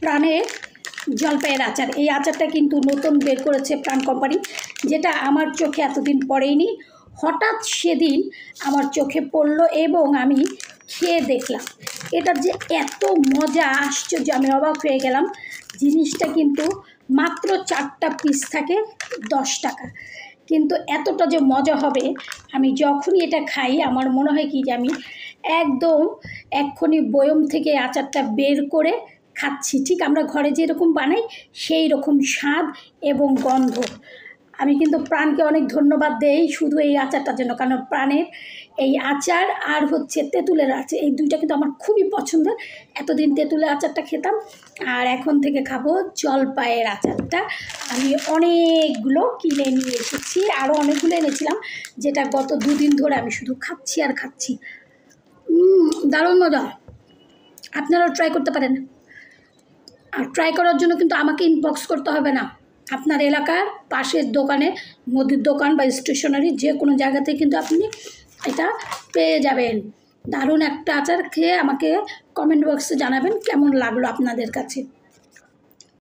প্রাণের জলপাইয়ের আচার। এই আচারটা কিন্তু নতুন বের করেছে প্রাণ কোম্পানি, যেটা আমার চোখে এতদিন পড়েইনি। হঠাৎ সেদিন আমার চোখে পড়লো এবং আমি খেয়ে দেখলাম। এটার যে এত মজা, আশ্চর্য, আমি অবাক হয়ে গেলাম। জিনিসটা কিন্তু মাত্র 4টা পিস থাকে 10 টাকা, কিন্তু এতটা যে মজা হবে, আমি যখনই এটা খাই আমার মনে হয় কি যে আমি একদম এক্ষুনি বয়ম থেকে আচারটা বের করে খাচ্ছি। ঠিক আমরা ঘরে যেরকম বানাই সেই রকম স্বাদ এবং গন্ধ। আমি কিন্তু প্রাণকে অনেক ধন্যবাদ দেই শুধু এই আচারটার জন্য, কারণ প্রাণের এই আচার আর হচ্ছে তেঁতুলের আচার, এই দুইটা কিন্তু আমার খুবই পছন্দের। এতদিন তেঁতুলের আচারটা খেতাম, আর এখন থেকে খাবো জলপাইয়ের আচারটা। আমি অনেকগুলো কিনে নিয়ে এসেছি, আরও অনেকগুলো এনেছিলাম, যেটা গত 2 দিন ধরে আমি শুধু খাচ্ছি আর খাচ্ছি। দারুণ মজা, আপনারাও ট্রাই করতে পারেন। আর ট্রাই করার জন্য কিন্তু আমাকে ইনবক্স করতে হবে না, আপনার এলাকার পাশের দোকানে, মুদির দোকান বা স্টেশনারি যে কোনো জায়গাতে কিন্তু আপনি এটা পেয়ে যাবেন। দারুণ একটা আচার, খেয়ে আমাকে কমেন্ট বক্সে জানাবেন কেমন লাগলো আপনাদের কাছে।